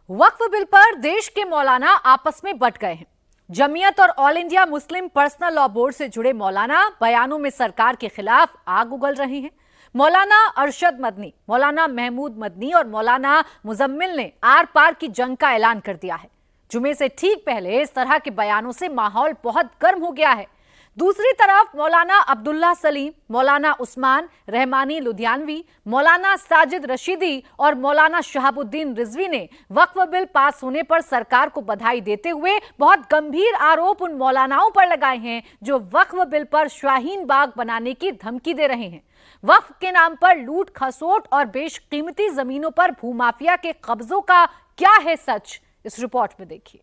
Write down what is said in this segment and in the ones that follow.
वक्फ bill पर देश के मौलाना आपस में बंट गए हैं। जमीयत और all India Muslim personal law board से जुड़े मौलाना बयानों में सरकार के खिलाफ आग उगल रहे हैं। मौलाना अरशद मदनी, मौलाना महमूद मदनी और मौलाना मुजम्मिल ने आर पार की जंग का ऐलान कर दिया है। जुमे से ठीक पहले इस तरह के बयानों से माहौल बहुत गर्म हो गया है। दूसरी तरफ मौलाना अब्दुल्ला सलीम, मौलाना उस्मान रहमानी लुधियानवी, मौलाना साजिद रशीदी और मौलाना शहाबुद्दीन रिजवी ने वक्फ बिल पास होने पर सरकार को बधाई देते हुए बहुत गंभीर आरोप उन मौलानाओं पर लगाए हैं जो वक्फ बिल पर शाहीन बाग बनाने की धमकी दे रहे हैं। वक्फ के नाम पर लूट खसोट और बेशकीमती जमीनों पर भूमाफिया के कब्जों का क्या है सच, इस रिपोर्ट में देखिए।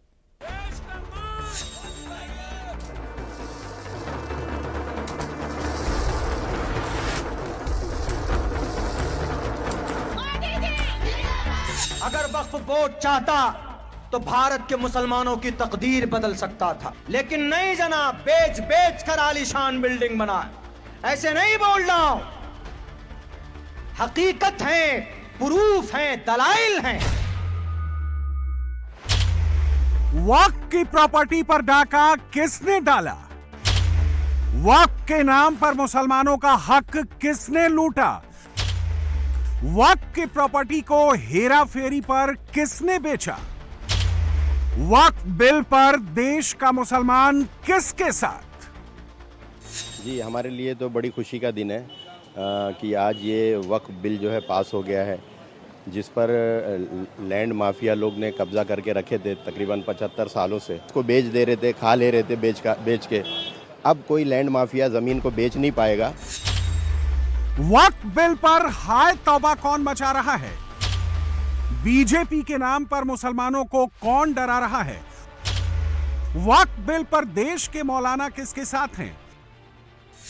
अगर वक्फ बोर्ड चाहता तो भारत के मुसलमानों की तकदीर बदल सकता था, लेकिन नहीं जनाब, बेच बेच कर आलीशान बिल्डिंग बना। ऐसे नहीं बोल रहा हूं, हकीकत है, प्रूफ है, दलाइल हैं। वक्फ की प्रॉपर्टी पर डाका किसने डाला? वक्फ के नाम पर मुसलमानों का हक किसने लूटा? वक्फ की प्रॉपर्टी को हेरा फेरी पर किसने बेचा? वक्फ बिल पर देश का मुसलमान किसके साथ? जी, हमारे लिए तो बड़ी खुशी का दिन है कि आज ये वक्फ बिल जो है पास हो गया है, जिस पर लैंड माफिया लोग ने कब्जा करके रखे थे तकरीबन 75 सालों से। उसको बेच दे रहे थे, खा ले रहे थे बेच के। अब कोई लैंड माफिया ज़मीन को बेच नहीं पाएगा। वक्फ बिल पर हाय तौबा कौन मचा रहा है? बीजेपी के नाम पर मुसलमानों को कौन डरा रहा है? वक्फ बिल पर देश के मौलाना किसके साथ हैं?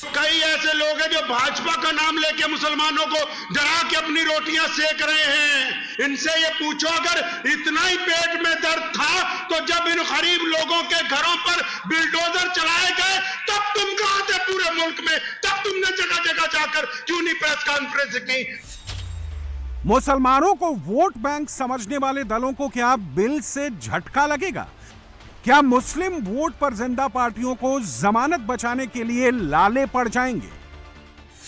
कई ऐसे लोग हैं जो भाजपा का नाम लेके मुसलमानों को डरा के अपनी रोटियां सेक रहे हैं। इनसे ये पूछो, अगर इतना ही पेट में दर्द था तो जब इन गरीब लोगों के घरों पर बिल्डोजर चलाए गए तब तुम कहां थे पूरे मुल्क में? तब तुमने जगह जगह जाकर क्यों नहीं प्रेस कॉन्फ्रेंस की? मुसलमानों को वोट बैंक समझने वाले दलों को क्या बिल से झटका लगेगा? क्या मुस्लिम वोट पर जिंदा पार्टियों को जमानत बचाने के लिए लाले पड़ जाएंगे?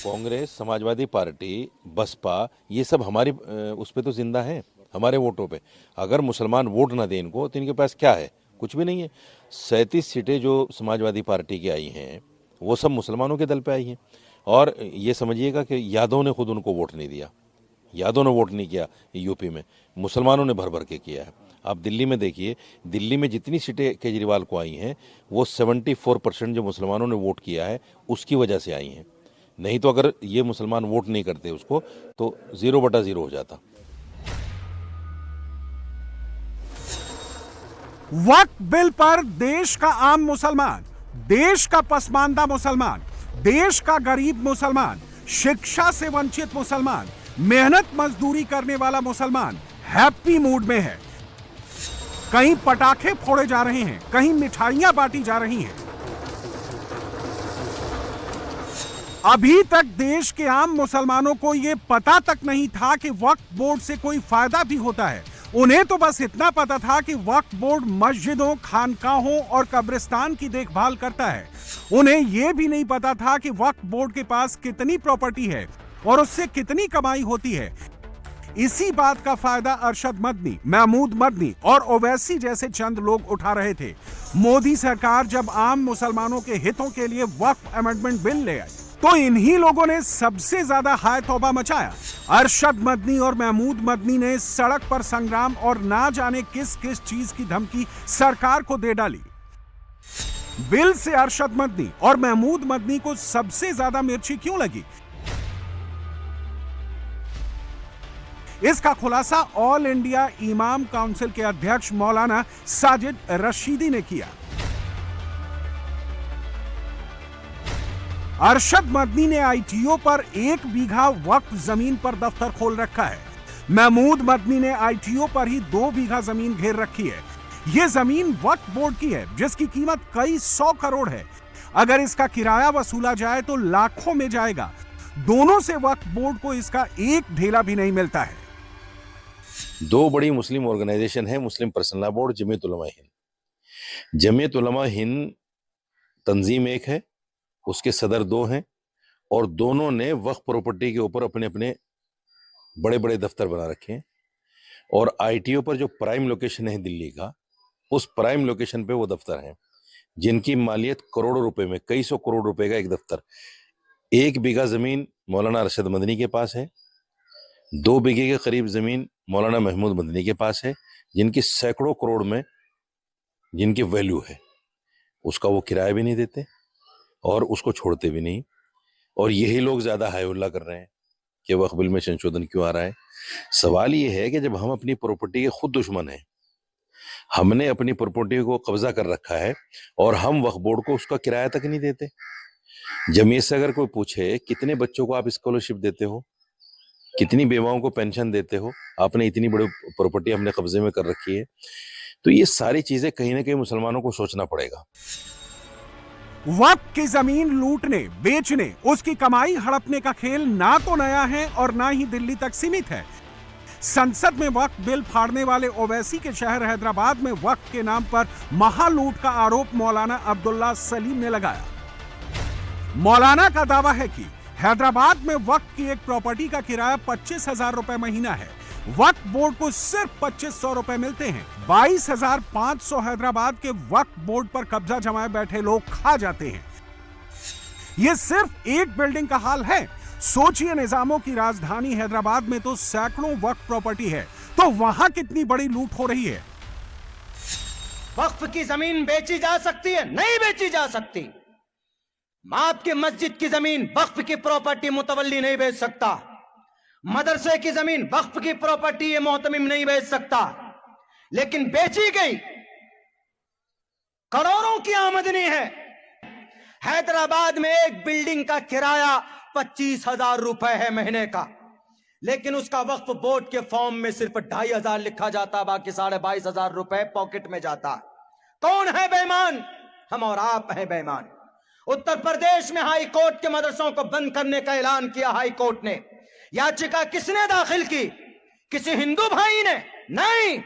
कांग्रेस, समाजवादी पार्टी, बसपा, ये सब हमारी उस पे तो जिंदा हैं, हमारे वोटों पे। अगर मुसलमान वोट ना दें इनको तो इनके पास क्या है? कुछ भी नहीं है। 37 सीटें जो समाजवादी पार्टी की आई हैं वो सब मुसलमानों के दल पे आई हैं। और ये समझिएगा कि यादव ने खुद उनको वोट नहीं दिया, यादव ने वोट नहीं किया यूपी में, मुसलमानों ने भर भर के किया है। आप दिल्ली में देखिए, दिल्ली में जितनी सीटें केजरीवाल को आई हैं वो 74% जो मुसलमानों ने वोट किया है उसकी वजह से आई हैं। नहीं तो अगर ये मुसलमान वोट नहीं करते उसको तो 0/0 हो जाता। वक्फ बिल पर देश का आम मुसलमान, देश का पसमानदा मुसलमान, देश का गरीब मुसलमान, शिक्षा से वंचित मुसलमान, मेहनत मजदूरी करने वाला मुसलमान हैप्पी मूड में है। कहीं पटाखे फोड़े जा रहे हैं, कहीं मिठाइयां बांटी जा रही हैं। अभी तक देश के आम मुसलमानों को यह पता तक नहीं था कि वक्फ बोर्ड से कोई फायदा भी होता है। उन्हें तो बस इतना पता था कि वक्फ बोर्ड मस्जिदों, खानकाहों और कब्रिस्तान की देखभाल करता है। उन्हें यह भी नहीं पता था कि वक्फ बोर्ड के पास कितनी प्रॉपर्टी है और उससे कितनी कमाई होती है। इसी बात का फायदा अरशद मदनी, महमूद मदनी और ओवैसी जैसे चंद लोग उठा रहे थे। मोदी सरकार जब आम मुसलमानों के हितों के लिए वक्फ अमेंडमेंट बिल ले आई तो इन्हीं लोगों ने सबसे ज्यादा हाय तौबा मचाया। अरशद मदनी और महमूद मदनी ने सड़क पर संग्राम और ना जाने किस किस चीज की धमकी सरकार को दे डाली। बिल से अरशद मदनी और महमूद मदनी को सबसे ज्यादा मिर्ची क्यों लगी? इसका खुलासा ऑल इंडिया इमाम काउंसिल के अध्यक्ष मौलाना साजिद रशीदी ने किया। अरशद मदनी ने आईटीओ पर 1 बीघा वक्फ जमीन पर दफ्तर खोल रखा है। महमूद मदनी ने आईटीओ पर ही 2 बीघा जमीन घेर रखी है। यह जमीन वक्फ बोर्ड की है जिसकी कीमत कई 100 करोड़ है। अगर इसका किराया वसूला जाए तो लाखों में जाएगा। दोनों से वक्फ बोर्ड को इसका एक ढेला भी नहीं मिलता है। दो बड़ी मुस्लिम ऑर्गेनाइजेशन है, मुस्लिम personal law board, Jamiat Ulama Hind. Jamiat Ulama Hind तंजीम एक है, उसके सदर दो हैं, और दोनों ने वक्फ प्रॉपर्टी के ऊपर अपने अपने बड़े बड़े दफ्तर बना रखे हैं। और ITO पर जो प्राइम लोकेशन है दिल्ली का, उस प्राइम लोकेशन पे वो दफ्तर हैं जिनकी मालियत करोड़ों रुपए में, कई सौ करोड़ रुपए का एक दफ्तर। 1 बीघा जमीन मौलाना अरशद मदनी के पास है, 2 बीघे के करीब जमीन मौलाना महमूद मदनी के पास है, जिनकी सैकड़ों करोड़ में जिनकी वैल्यू है। उसका वो किराया भी नहीं देते और उसको छोड़ते भी नहीं। और यही लोग ज्यादा हाय हुल्ला कर रहे हैं कि वक्फ बिल में संशोधन क्यों आ रहा है। सवाल ये है कि जब हम अपनी प्रॉपर्टी के खुद दुश्मन हैं, हमने अपनी प्रॉपर्टी को कब्जा कर रखा है और हम वक्फ बोर्ड को उसका किराया तक नहीं देते। जमीयत से अगर कोई पूछे कितने बच्चों को आप स्कॉलरशिप देते हो, कितनी बेवाओं को पेंशन देते हो, आपने इतनी बड़ी प्रॉपर्टी हमने कब्जे में कर रखी है, तो ये सारी चीजें कहीं ना कहीं मुसलमानों को सोचना पड़ेगा। वक्फ की जमीन लूटने, बेचने, उसकी कमाई हड़पने का खेल ना तो नया है और ना ही दिल्ली तक सीमित है। संसद में वक्फ बिल फाड़ने वाले ओवैसी के शहर हैदराबाद में वक्फ के नाम पर महालूट का आरोप मौलाना अब्दुल्ला सलीम ने लगाया। मौलाना का दावा है कि हैदराबाद में वक्फ की एक प्रॉपर्टी का किराया 25,000 रुपए महीना है। वक्फ बोर्ड को सिर्फ 2,500 रुपए मिलते हैं। 22,500 हैदराबाद के वक्फ बोर्ड पर कब्जा जमाए बैठे लोग खा जाते हैं। यह सिर्फ एक बिल्डिंग का हाल है। सोचिए, निजामों की राजधानी हैदराबाद में तो सैकड़ों वक्फ प्रॉपर्टी है, तो वहां कितनी बड़ी लूट हो रही है। वक्फ की जमीन बेची जा सकती है? नहीं बेची जा सकती। आपकी मस्जिद की जमीन वक्फ की प्रॉपर्टी मुतवल्ली नहीं बेच सकता। मदरसे की जमीन वक्फ की प्रॉपर्टी ये मोहतमिम नहीं बेच सकता। लेकिन बेची गई, करोड़ों की आमदनी है। हैदराबाद में एक बिल्डिंग का किराया 25,000 रुपए है महीने का, लेकिन उसका वक्फ बोर्ड के फॉर्म में सिर्फ 2,500 लिखा जाता, बाकी 22,500 रुपए पॉकेट में जाता। कौन है बेईमान? हम और आप हैं बेईमान। उत्तर प्रदेश में हाई कोर्ट के मदरसों को बंद करने का ऐलान किया। हाई कोर्ट ने याचिका किसने दाखिल की? किसी हिंदू भाई ने? नहीं,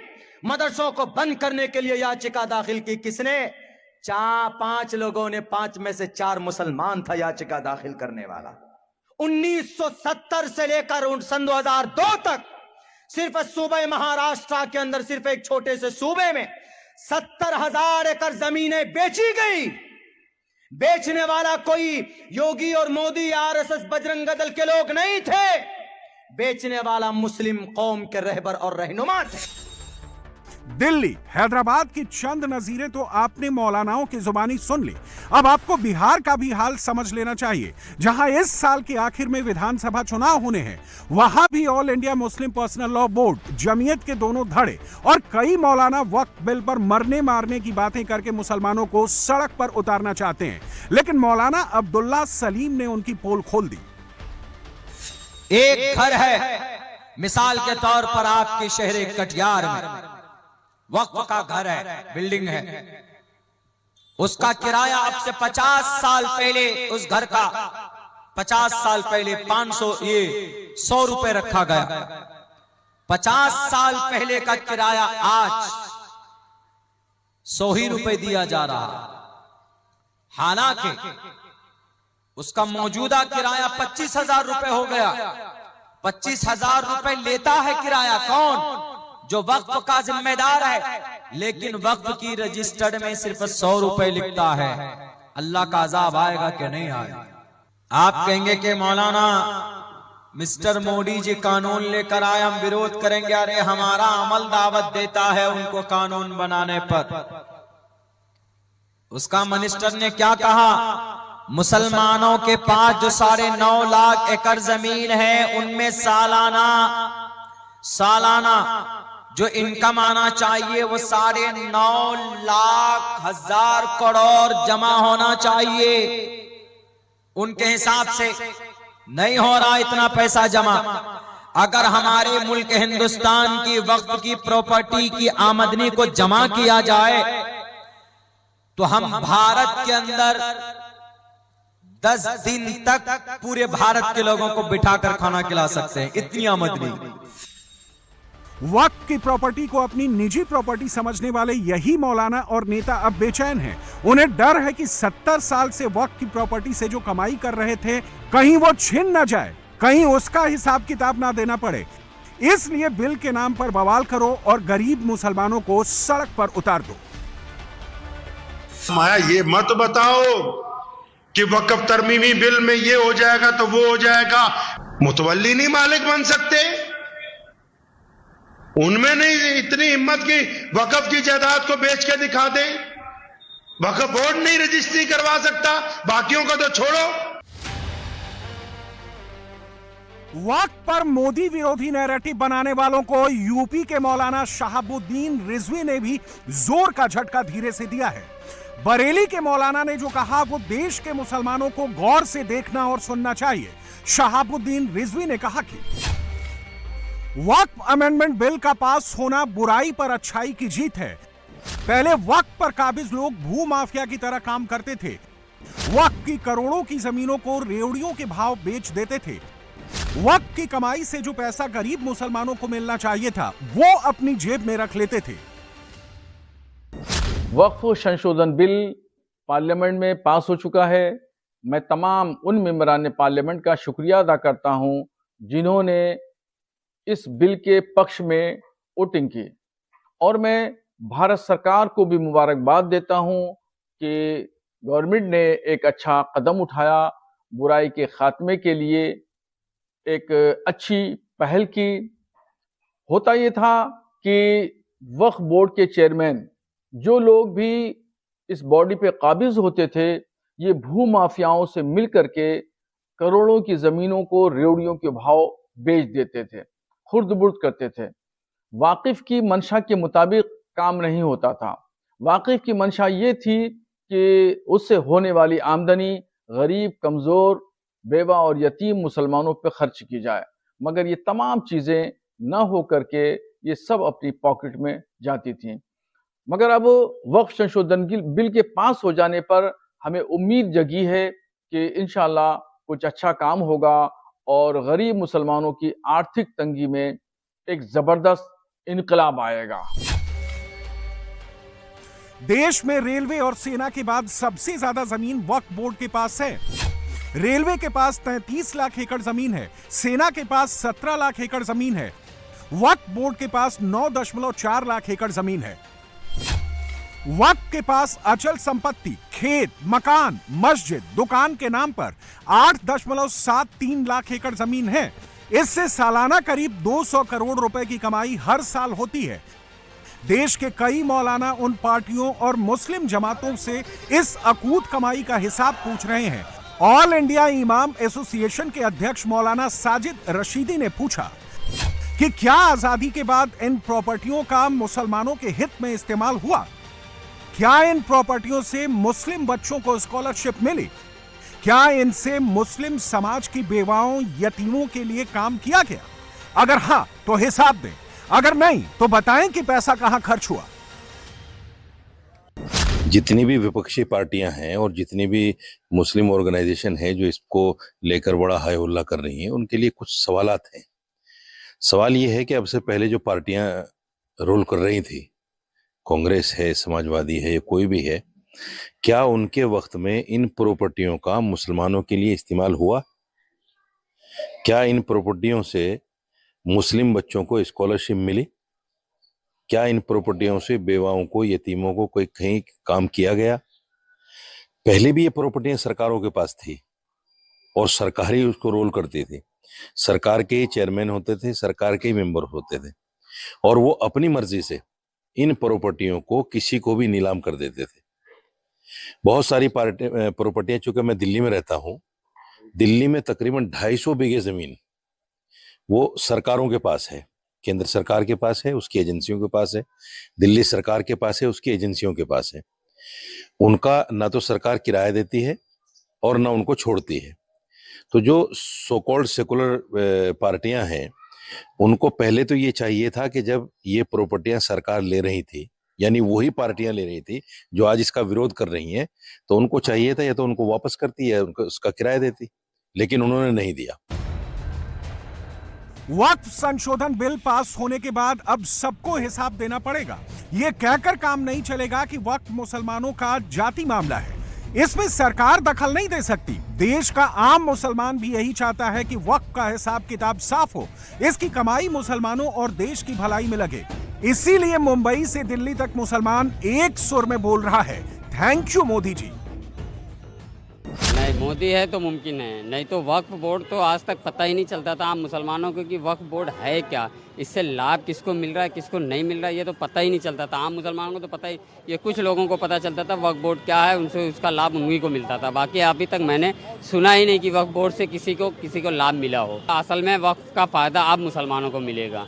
मदरसों को बंद करने के लिए याचिका दाखिल की किसने? 5 लोगों ने, 5 में से 4 मुसलमान था याचिका दाखिल करने वाला। 1970 से लेकर सन 2002 तक सिर्फ सूबे महाराष्ट्र के अंदर, सिर्फ एक छोटे से सूबे में 70,000 एकड़ जमीनें बेची गई। बेचने वाला कोई योगी और मोदी, RSS, बजरंग दल के लोग नहीं थे। बेचने वाला मुस्लिम कौम के रहबर और रहनुमा थे। दिल्ली, हैदराबाद की चंद नजीरें तो आपने मौलानाओं की जुबानी सुन ली। अब आपको बिहार का भी हाल समझ लेना चाहिए, जहां इस साल के आखिर में विधानसभा चुनाव होने हैं। वहां भी all India Muslim personal law board, Jamiat के दोनों धड़े और कई मौलाना वक्फ बिल पर मरने मारने की बातें करके मुसलमानों को सड़क पर उतारना चाहते हैं। लेकिन मौलाना अब्दुल्ला सलीम ने उनकी पोल खोल दी। एक घर है, मिसाल के तौर पर आपके शहर कटिहार में वक्फ का घर है, बिल्डिंग है। उसका किराया अब से 50 साल पहले, उस घर का 50 साल पहले 100 रुपए रखा गया। 50 साल पहले का किराया आज 100 ही रुपए दिया जा रहा। हालांकि उसका मौजूदा किराया 25,000 रुपए हो गया। 25,000 रुपए लेता है किराया कौन? जो वक्फ का जिम्मेदार है, लेकिन वक्फ की रजिस्टर्ड में सिर्फ 100 रुपए लिखता है। अल्लाह का अजाब आएगा कि नहीं आएगा? आप कहेंगे कि मौलाना मिस्टर मोदी जी कानून लेकर आए, हम विरोध करेंगे। अरे हमारा अमल दावत देता है उनको कानून बनाने पर। उसका मिनिस्टर ने क्या कहा? मुसलमानों के पास जो 9.5 लाख एकड़ जमीन है, उनमें सालाना जो इनकम आना चाहिए वो 9.5 लाख हजार करोड़ जमा होना चाहिए। उनके हिसाब से नहीं हो रहा इतना पैसा जमा। अगर हमारे मुल्क हिंदुस्तान की वक्फ की प्रॉपर्टी की आमदनी को जमा किया जाए तो हम भारत के अंदर 10 दिन तक पूरे भारत के लोगों को बिठाकर खाना खिला सकते हैं, इतनी आमदनी। वक्त की प्रॉपर्टी को अपनी निजी प्रॉपर्टी समझने वाले यही मौलाना और नेता अब बेचैन हैं। उन्हें डर है कि 70 साल से वक्त की प्रॉपर्टी से जो कमाई कर रहे थे कहीं वो छिन न जाए, कहीं उसका हिसाब किताब ना देना पड़े। इसलिए बिल के नाम पर बवाल करो और गरीब मुसलमानों को सड़क पर उतार दो। माया ये मत बताओ कि वक्फ तरमीमी बिल में ये हो जाएगा तो वो हो जाएगा। मुतवल्ली नहीं मालिक बन सकते, उनमें नहीं इतनी हिम्मत की वक्फ की जायदाद को बेच के दिखा दे। वक्फ बोर्ड नहीं रजिस्ट्री करवा सकता, बाकियों का तो छोड़ो। वक्त पर मोदी विरोधी नैरेटिव बनाने वालों को यूपी के मौलाना शहाबुद्दीन रिजवी ने भी जोर का झटका धीरे से दिया है। बरेली के मौलाना ने जो कहा वो देश के मुसलमानों को गौर से देखना और सुनना चाहिए। शहाबुद्दीन रिजवी ने कहा कि वक्फ अमेंडमेंट बिल का पास होना बुराई पर अच्छाई की जीत है। पहले वक्फ पर काबिज लोग भू माफिया की तरह काम करते थे। वक्फ की करोड़ों की जमीनों को रेवड़ियों के भाव बेच देते थे। वक्फ की कमाई से जो पैसा गरीब मुसलमानों को मिलना चाहिए था वो अपनी जेब में रख लेते थे। वक्फ संशोधन बिल पार्लियामेंट में पास हो चुका है। मैं तमाम उन मेंबरान पार्लियामेंट का शुक्रिया अदा करता हूं जिन्होंने इस बिल के पक्ष में वोटिंग की, और मैं भारत सरकार को भी मुबारकबाद देता हूं कि गवर्नमेंट ने एक अच्छा कदम उठाया, बुराई के खात्मे के लिए एक अच्छी पहल की। होता ये था कि वक्फ बोर्ड के चेयरमैन जो लोग भी इस बॉडी पे काबिज होते थे, ये भू माफियाओं से मिल करके करोड़ों की जमीनों को रेवड़ियों के भाव बेच देते थे, खुर्द-बुर्द करते थे। वाकिफ की मंशा के मुताबिक काम नहीं होता था। वाकिफ की मंशा ये थी कि उससे होने वाली आमदनी गरीब, कमजोर, बेवा और यतीम मुसलमानों पर खर्च की जाए, मगर ये तमाम चीजें न हो करके ये सब अपनी पॉकेट में जाती थीं। मगर अब वक्फ संशोधन बिल के पास हो जाने पर हमें उम्मीद जगी है कि इंशाअल्लाह कुछ अच्छा काम होगा और गरीब मुसलमानों की आर्थिक तंगी में एक जबरदस्त इनकलाब आएगा। देश में रेलवे और सेना के बाद सबसे ज्यादा जमीन वक्फ बोर्ड के पास है। रेलवे के पास 33 लाख एकड़ जमीन है, सेना के पास 17 लाख एकड़ जमीन है, वक्फ बोर्ड के पास 9.4 लाख एकड़ जमीन है। वक्फ के पास अचल संपत्ति, खेत, मकान, मस्जिद, दुकान के नाम पर 8.73 लाख एकड़ जमीन है। इससे सालाना करीब 200 करोड़ रुपए की कमाई हर साल होती है। देश के कई मौलाना उन पार्टियों और मुस्लिम जमातों से इस अकूत कमाई का हिसाब पूछ रहे हैं। ऑल इंडिया इमाम एसोसिएशन के अध्यक्ष मौलाना साजिद रशीदी ने पूछा कि क्या आजादी के बाद इन प्रॉपर्टियों का मुसलमानों के हित में इस्तेमाल हुआ? क्या इन प्रॉपर्टियों से मुस्लिम बच्चों को स्कॉलरशिप मिली? क्या इनसे मुस्लिम समाज की बेवाओं, यतीमों के लिए काम किया गया? अगर हां तो हिसाब दें, अगर नहीं तो बताएं कि पैसा कहां खर्च हुआ। जितनी भी विपक्षी पार्टियां हैं और जितनी भी मुस्लिम ऑर्गेनाइजेशन है जो इसको लेकर बड़ा हाय हुल्ला कर रही हैं, उनके लिए कुछ सवालात हैं। सवाल ये है कि अब से पहले जो पार्टियां रोल कर रही थी, कांग्रेस है, समाजवादी है, कोई भी है, क्या उनके वक्त में इन प्रॉपर्टियों का मुसलमानों के लिए इस्तेमाल हुआ? क्या इन प्रॉपर्टियों से मुस्लिम बच्चों को स्कॉलरशिप मिली? क्या इन प्रॉपर्टियों से बेवाओं को, यतीमों को कोई कहीं काम किया गया? पहले भी ये प्रॉपर्टियां सरकारों के पास थी और सरकार ही उसको रोल करती थी। सरकार के ही चेयरमैन होते थे, सरकार के ही मेंबर होते थे और वो अपनी मर्जी से इन प्रॉपर्टियों को किसी को भी नीलाम कर देते थे। बहुत सारी प्रॉपर्टियां, चूंकि मैं दिल्ली में रहता हूं, दिल्ली में तकरीबन 250 बीघे जमीन वो सरकारों के पास है। केंद्र सरकार के पास है, उसकी एजेंसियों के पास है, दिल्ली सरकार के पास है, उसकी एजेंसियों के पास है। उनका ना तो सरकार किराया देती है और ना उनको छोड़ती है। तो जो सो कॉल्ड सेकुलर पार्टियां हैं, उनको पहले तो ये चाहिए था कि जब ये प्रॉपर्टियां सरकार ले रही थी, यानी वही पार्टियां ले रही थी जो आज इसका विरोध कर रही हैं, तो उनको चाहिए था या तो उनको वापस करती या उनको उसका किराया देती, लेकिन उन्होंने नहीं दिया। वक्फ संशोधन बिल पास होने के बाद अब सबको हिसाब देना पड़ेगा। यह कहकर काम नहीं चलेगा कि वक्फ मुसलमानों का जाति मामला है, इसमें सरकार दखल नहीं दे सकती। देश का आम मुसलमान भी यही चाहता है कि वक्फ का हिसाब किताब साफ हो, इसकी कमाई मुसलमानों और देश की भलाई में लगे। इसीलिए मुंबई से दिल्ली तक मुसलमान एक सुर में बोल रहा है, थैंक यू मोदी जी। नहीं, मोदी है तो मुमकिन है, नहीं तो वक्फ बोर्ड तो आज तक पता ही नहीं चलता था आम मुसलमानों को कि वक्फ बोर्ड है क्या, इससे लाभ किसको मिल रहा है किसको नहीं मिल रहा है, ये तो पता ही नहीं चलता था। आम मुसलमानों को तो पता ही, ये कुछ लोगों को पता चलता था वक्फ बोर्ड क्या है, उनसे उसका लाभ उन्हीं को मिलता था। बाकी अभी तक मैंने सुना ही नहीं कि वक्फ बोर्ड से किसी को लाभ मिला हो। असल में वक्फ का फ़ायदा अब मुसलमानों को मिलेगा,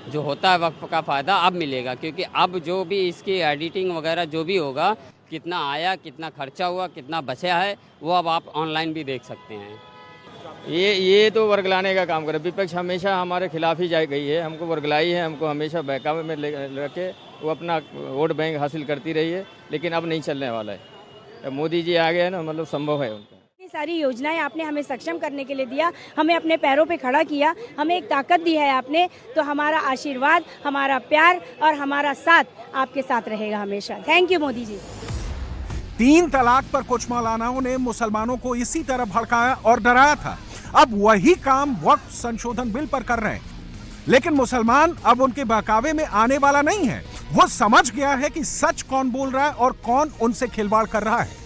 जो होता है वक्फ का फ़ायदा अब मिलेगा, क्योंकि अब जो भी इसकी एडिटिंग वगैरह जो भी होगा, कितना आया, कितना खर्चा हुआ, कितना बचा है, वो अब आप ऑनलाइन भी देख सकते हैं। ये तो वर्गलाने का काम करे। विपक्ष हमेशा हमारे खिलाफ ही जाई गई है, हमको वर्गलाई है, हमको हमेशा बहकावे में रखे वो अपना वोट बैंक हासिल करती रही है, लेकिन अब नहीं चलने वाला है। मोदी जी आ गए हैं ना, मतलब संभव है उनका। सारी योजनाएं आपने हमें सक्षम करने के लिए दिया, हमें अपने पैरों पे खड़ा किया, हमें एक ताकत दी है आपने, तो हमारा आशीर्वाद, हमारा प्यार और हमारा साथ आपके साथ रहेगा हमेशा। Thank you Modi ji. 3 तलाक पर कुछ मौलानाओं ने मुसलमानों को इसी तरह भड़काया और डराया था। अब वही काम वक्फ संशोधन बिल पर कर रहे हैं, लेकिन मुसलमान अब उनके बहकावे में आने वाला नहीं है। वो समझ गया है कि सच कौन बोल रहा है और कौन उनसे खिलवाड़ कर रहा है।